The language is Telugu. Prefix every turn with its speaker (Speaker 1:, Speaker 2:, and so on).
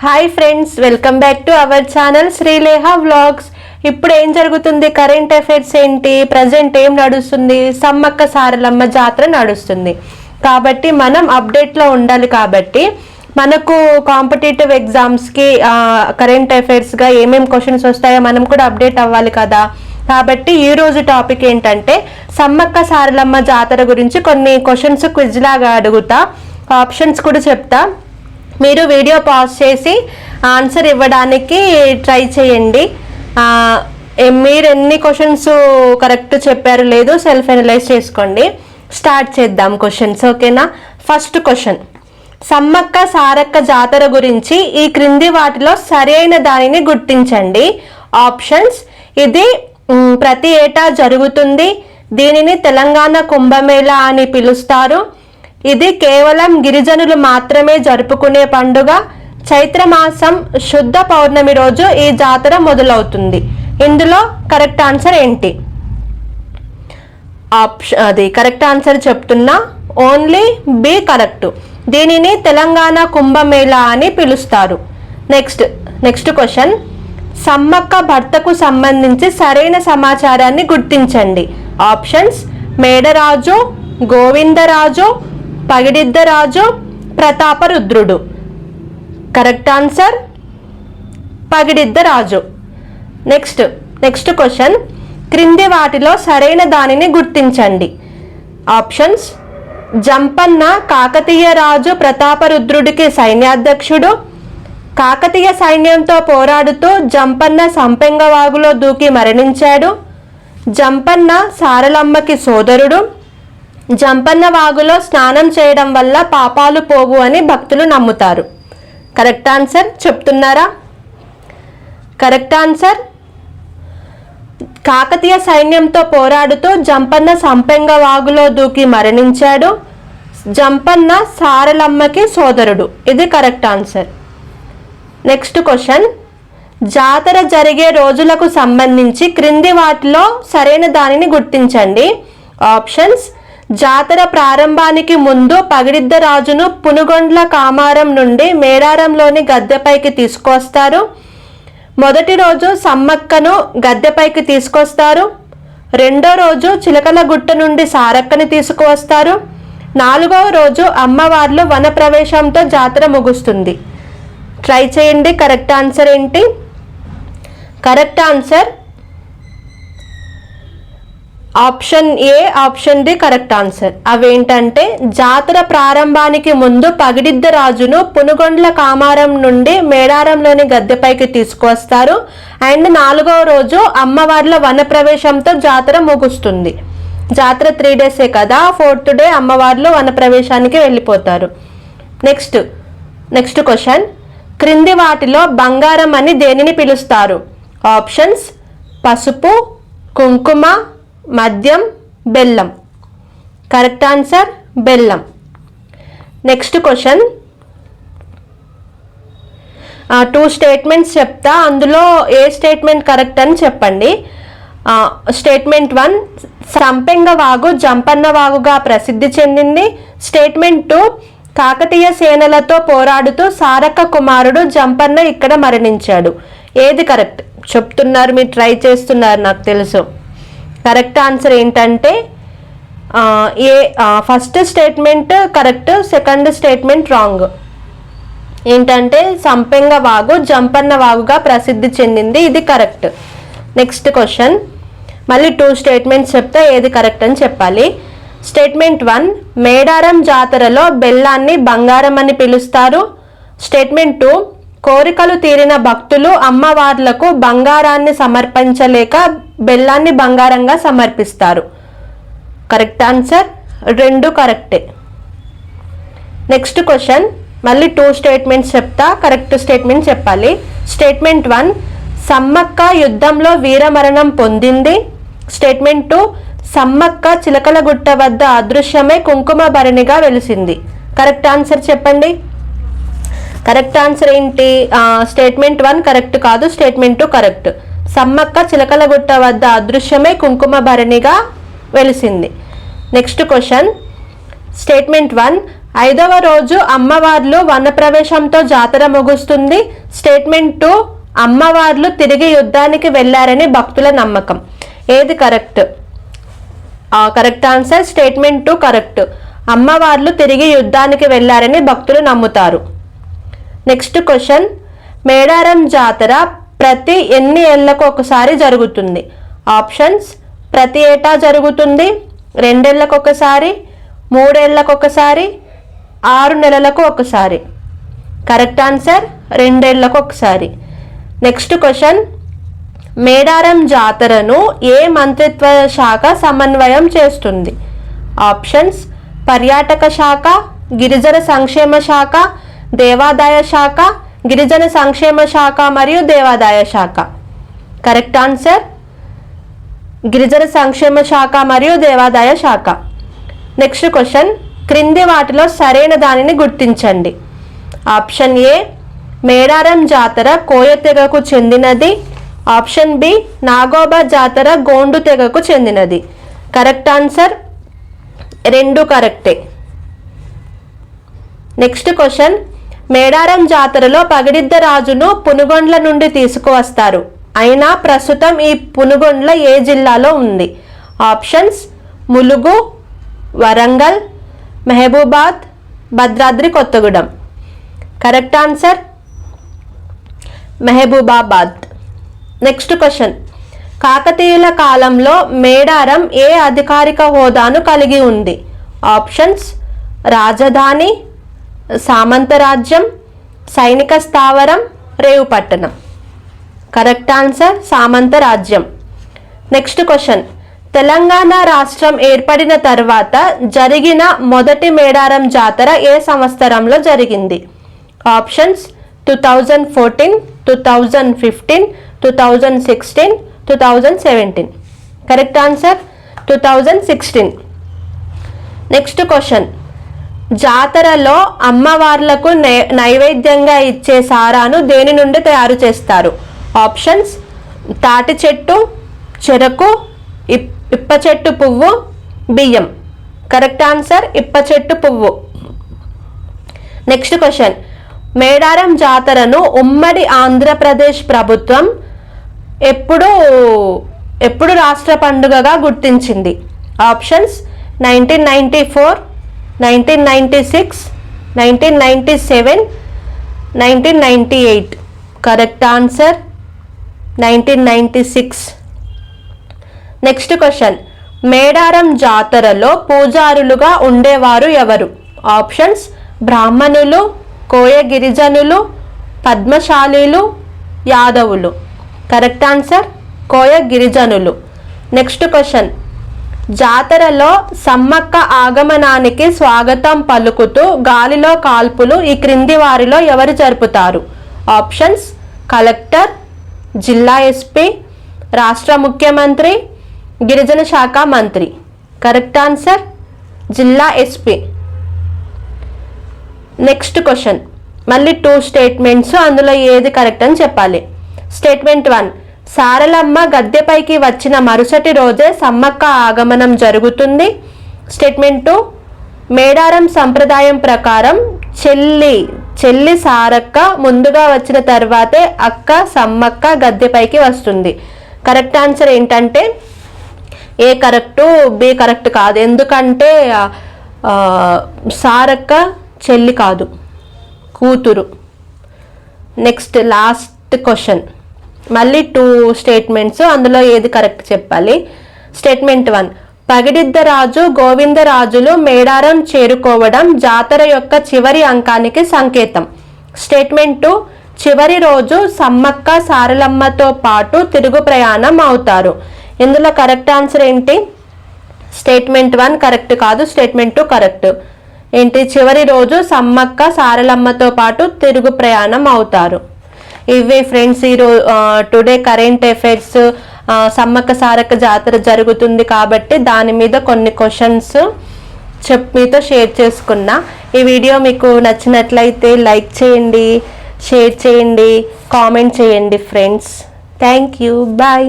Speaker 1: Hi friends, welcome back to our channel Srileha vlogs. ఇప్పుడు ఏం జరుగుతుంది, కరెంట్ అఫైర్స్ ఏంటి, ప్రజెంట్ ఏం నడుస్తుంది, సమ్మక్క సారలమ్మ జాతర నడుస్తుంది కాబట్టి మనం అప్డేట్లో ఉండాలి. కాబట్టి మనకు కాంపిటేటివ్ ఎగ్జామ్స్కి కరెంట్ అఫైర్స్గా ఏమేమి క్వశ్చన్స్ వస్తాయో మనం కూడా అప్డేట్ అవ్వాలి కదా. కాబట్టి ఈరోజు టాపిక్ ఏంటంటే సమ్మక్క సారలమ్మ జాతర గురించి కొన్ని క్వశ్చన్స్ క్విజ్ లాగా అడుగుతా, ఆప్షన్స్ కూడా చెప్తా. మీరు వీడియో పాజ్ చేసి ఆన్సర్ ఇవ్వడానికి ట్రై చేయండి. మీరు ఎన్ని క్వశ్చన్స్ కరెక్ట్ చెప్పారు లేదు సెల్ఫ్ అనలైజ్ చేసుకోండి. స్టార్ట్ చేద్దాం క్వశ్చన్స్, ఓకేనా. ఫస్ట్ క్వశ్చన్, సమ్మక్క సారక్క జాతర గురించి ఈ క్రింది వాటిలో సరైన దానిని గుర్తించండి. ఆప్షన్స్, ఇది ప్రతి ఏటా జరుగుతుంది, దీనిని తెలంగాణ కుంభమేళా అని పిలుస్తారు, ఇది కేవలం గిరిజనులు మాత్రమే జరుపుకునే పండుగ, చైత్రమాసం శుద్ధ పౌర్ణమి రోజు ఈ జాతర మొదలవుతుంది. ఇందులో కరెక్ట్ ఆన్సర్ ఏంటి? అది కరెక్ట్ ఆన్సర్ చెప్తున్నా, ఓన్లీ బి కరెక్ట్. దీనిని తెలంగాణ కుంభమేళా అని పిలుస్తారు. నెక్స్ట్ క్వశ్చన్, సమ్మక్క భర్తకు సంబంధించి సరైన సమాచారాన్ని గుర్తించండి. Options, Medaraju, Govindaraju, Pagididdaraju, Prataparudrudu. Correct answer Pagididdaraju. Next question, క్రింది వాటిలో సరైన దానిని గుర్తించండి. ఆప్షన్స్, జంపన్న కాకతీయ రాజు ప్రతాపరుద్రుడికి సైన్యాధ్యక్షుడు, కాకతీయ సైన్యంతో పోరాడుతూ జంపన్న సంపెంగవాగులో దూకి మరణించాడు, జంపన్న సారలమ్మకి సోదరుడు, జంపన్న వాగులో స్నానం చేయడం వల్ల పాపాలు పోవు అని భక్తులు నమ్ముతారు. కరెక్ట్ ఆన్సర్ చెప్తున్నారా? కరెక్ట్ ఆన్సర్, కాకతీయ సైన్యంతో పోరాడుతూ జంపన్న సంపెంగ వాగులో దూకి మరణించాడు, జంపన్న సారలమ్మకి సోదరుడు. ఇది కరెక్ట్ ఆన్సర్. నెక్స్ట్ క్వశ్చన్, జాతర జరిగే రోజులకు సంబంధించి క్రింది వాటిలో సరైన దానిని గుర్తించండి. ఆప్షన్స్, జాతర ప్రారంభానికి ముందు పగిడిద్దరాజును పునుగొండ్ల కామారం నుండి మేడారంలోని గద్దెపైకి తీసుకొస్తారు, మొదటి రోజు సమ్మక్కను గద్దెపైకి తీసుకొస్తారు, రెండో రోజు చిలకలగుట్ట నుండి సారక్కని తీసుకువస్తారు, నాలుగవ రోజు అమ్మవార్లు వనప్రవేశంతో జాతర ముగుస్తుంది. ట్రై చేయండి, కరెక్ట్ ఆన్సర్ ఏంటి? Correct answer option A, option D correct answer. అవేంటంటే, జాతర ప్రారంభానికి ముందు పగిడిద్దరాజును పునుగొండ్ల కామారం నుండి మేడారంలోని గద్దెపైకి తీసుకువస్తారు, అండ్ నాలుగవ రోజు అమ్మవార్ల వనప్రవేశంతో జాతర ముగుస్తుంది. జాతర 3 డేసే కదా, 4th డే అమ్మవార్లు వనప్రవేశానికి వెళ్ళిపోతారు. నెక్స్ట్ క్వశ్చన్, క్రింది వాటిలో బంగారం అని దేనిని పిలుస్తారు? ఆప్షన్స్, పసుపు, కుంకుమ, మద్యం, బెల్లం. కరెక్ట్ ఆన్సర్ బెల్లం. నెక్స్ట్ క్వశ్చన్, 2 స్టేట్మెంట్స్ చెప్తా, అందులో ఏ స్టేట్మెంట్ కరెక్ట్ అని చెప్పండి. స్టేట్మెంట్ 1, సంపెంగ వాగు జంపన్న వాగుగా ప్రసిద్ధి చెందింది. స్టేట్మెంట్ 2, కాకతీయ సేనలతో పోరాడుతూ సారక్క కుమారుడు జంపన్న ఇక్కడ మరణించాడు. ఏది కరెక్ట్ చెప్తున్నారు? మీరు ట్రై చేస్తున్నారు నాకు తెలుసు. కరెక్ట్ ఆన్సర్ ఏంటంటే first statement correct, second statement wrong. ఏంటంటే సంపెంగ వాగు జంపన్న వాగుగా ప్రసిద్ధి చెందింది, ఇది కరెక్ట్. నెక్స్ట్ క్వశ్చన్, మళ్ళీ 2 స్టేట్మెంట్స్ చెప్తే ఏది కరెక్ట్ అని చెప్పాలి. స్టేట్మెంట్ 1, మేడారం జాతరలో బెల్లాన్ని బంగారం అని పిలుస్తారు. స్టేట్మెంట్ 2, కోరికలు తీరిన భక్తులు అమ్మవార్లకు బంగారాన్ని సమర్పించలేక బెల్లాన్ని బంగారంగా సమర్పిస్తారు. కరెక్ట్ ఆన్సర్ 2 కరెక్టే. నెక్స్ట్ క్వశ్చన్, మళ్ళీ 2 స్టేట్మెంట్స్ చెప్తా, కరెక్ట్ స్టేట్మెంట్ చెప్పాలి. స్టేట్మెంట్ 1, సమ్మక్క యుద్ధంలో వీరమరణం పొందింది. స్టేట్మెంట్ 2, సమ్మక్క చిలకలగుట్ట వద్ద అదృశ్యమై కుంకుమ భరణిగా వెలిసింది. కరెక్ట్ ఆన్సర్ చెప్పండి. కరెక్ట్ ఆన్సర్ ఏంటి? స్టేట్మెంట్ 1 కరెక్ట్ కాదు, స్టేట్మెంట్ 2 కరెక్ట్. సమ్మక్క చిలకలగుట్ట వద్ద అదృశ్యమై కుంకుమ భరణిగా వెలిసింది. నెక్స్ట్ క్వశ్చన్, స్టేట్మెంట్ 1, 5వ రోజు అమ్మవార్లు వనప్రవేశంతో జాతర ముగుస్తుంది. స్టేట్మెంట్ 2 అమ్మవార్లు తిరిగి యుద్ధానికి వెళ్ళారని భక్తుల నమ్మకం. ఏది correct? Correct answer statement 2 correct. అమ్మవార్లు తిరిగి యుద్ధానికి వెళ్ళారని భక్తులు నమ్ముతారు. నెక్స్ట్ క్వశ్చన్, మేడారం జాతర ప్రతి ఎన్ని ఏళ్లకు ఒకసారి జరుగుతుంది? ఆప్షన్స్: ప్రతి ఏటా జరుగుతుంది, 2 ఏళ్లకు ఒకసారి, 3 ఏళ్లకు ఒకసారి, 6 నెలలకు ఒకసారి. కరెక్ట్ ఆన్సర్ 2 ఏళ్లకు ఒకసారి. నెక్స్ట్ క్వశ్చన్, మేడారం జాతరను ఏ మంత్రిత్వ శాఖ సమన్వయం చేస్తుంది? ఆప్షన్స్: పర్యాటక శాఖ, గిరిజన సంక్షేమ శాఖ, దేవాదాయ శాఖ, గిరిజన సంక్షేమ శాఖ మరియు దేవాదాయ శాఖ. కరెక్ట్ ఆన్సర్ గిరిజన సంక్షేమ శాఖ మరియు దేవాదాయ శాఖ. నెక్స్ట్ క్వశ్చన్, క్రింది వాటిలో సరైన దానిని గుర్తించండి. ఆప్షన్ ఏ మేడారం జాతర కోయ తెగకు చెందినది. ఆప్షన్ బి నాగోబా జాతర గోండు తెగకు చెందినది. కరెక్ట్ ఆన్సర్ 2 కరెక్టే. నెక్స్ట్ క్వశ్చన్, మేడారం జాతరలో పగిడిద్ద రాజును పునుగొండ్ల నుండి తీసుకువస్తారు. అయినా ప్రస్తుతం ఈ పునుగొండ్ల ఏ జిల్లాలో ఉంది? Options: Mulugu, Warangal, Mahabubabad, Bhadradri Kothagudem. Correct answer Mahabubabad. Next question, కాకతీయుల కాలంలో మేడారం ఏ అధికారిక హోదాను కలిగి ఉంది? ఆప్షన్స్: రాజధాని, సామంతరాజ్యం, సైనిక స్థావరం, రేవుపట్టణం. కరెక్ట్ ఆన్సర్ సామంతరాజ్యం. నెక్స్ట్ క్వశ్చన్, తెలంగాణ రాష్ట్రం ఏర్పడిన తర్వాత జరిగిన మొదటి మేడారం జాతర ఏ సంవత్సరంలో జరిగింది? Options: 2014, 2015, 2016, 2017. Correct answer 2016. Next question, జాతరలో అమ్మవార్లకు నైవేద్యంగా ఇచ్చే సారాను దేని నుండి తయారు చేస్తారు? ఆప్షన్స్: తాటి చెట్టు, చెరకు, ఇప్ప చెట్టు పువ్వు, బియ్యం. కరెక్ట్ ఆన్సర్ ఇప్ప చెట్టు పువ్వు. నెక్స్ట్ క్వశ్చన్, మేడారం జాతరను ఉమ్మడి ఆంధ్రప్రదేశ్ ప్రభుత్వం ఎప్పుడు రాష్ట్ర పండుగగా గుర్తించింది? Options: 1994, 1996, 1997, 1998. Correct answer 1996. Next question, Medaram జాతరలో పూజారులుగా ఉండేవారు ఎవరు? ఆప్షన్స్: బ్రాహ్మణులు, కోయ గిరిజనులు, పద్మశాలీలు, యాదవులు. కరెక్ట్ ఆన్సర్ కోయ గిరిజనులు. నెక్స్ట్ క్వశ్చన్, జాతరలో సమ్మక్క ఆగమనానికి స్వాగతం పలుకుతూ గాలిలో కాల్పులు ఈ క్రింది వారిలో ఎవరు జరుపుతారు? ఆప్షన్స్: కలెక్టర్, జిల్లా ఎస్పీ, రాష్ట్ర ముఖ్యమంత్రి, గిరిజన శాఖ మంత్రి. కరెక్ట్ ఆన్సర్ జిల్లా ఎస్పీ. నెక్స్ట్ క్వశ్చన్, మళ్ళీ 2 స్టేట్మెంట్స్, అందులో ఏది కరెక్ట్ అని చెప్పాలి. స్టేట్మెంట్ 1, సారలమ్మ గద్దెపైకి వచ్చిన మరుసటి రోజే సమ్మక్క ఆగమనం జరుగుతుంది. స్టేట్మెంట్ 2, మేడారం సంప్రదాయం ప్రకారం చెల్లి సారక్క ముందుగా వచ్చిన తర్వాతే అక్క సమ్మక్క గద్దెపైకి వస్తుంది. కరెక్ట్ ఆన్సర్ ఏంటంటే ఏ కరెక్టు, బి కరెక్ట్ కాదు. ఎందుకంటే సారక్క చెల్లి కాదు, కూతురు. నెక్స్ట్ లాస్ట్ క్వశ్చన్, మళ్ళీ 2 స్టేట్మెంట్స్, అందులో ఏది కరెక్ట్ చెప్పాలి. స్టేట్మెంట్ 1, పగిడిద్ద రాజు, గోవిందరాజులు మేడారం చేరుకోవడం జాతర యొక్క చివరి అంకానికి సంకేతం. స్టేట్మెంట్ 2, చివరి రోజు సమ్మక్క సారలమ్మతో పాటు తిరుగు ప్రయాణం అవుతారు. ఇందులో కరెక్ట్ ఆన్సర్ ఏంటి? స్టేట్మెంట్ 1 కరెక్ట్ కాదు, స్టేట్మెంట్ 2 కరెక్ట్. ఏంటి? చివరి రోజు సమ్మక్క సారలమ్మతో పాటు తిరుగు ప్రయాణం అవుతారు. ఇవి friends today current affairs. Sammakka Sarakka జాతర జరుగుతుంది కాబట్టి దాని మీద కొన్ని క్వశ్చన్స్ మీతో షేర్ చేసుకున్నా. ఈ వీడియో మీకు నచ్చినట్లయితే లైక్ చేయండి, షేర్ చేయండి, కామెంట్ చేయండి ఫ్రెండ్స్. Thank you, bye.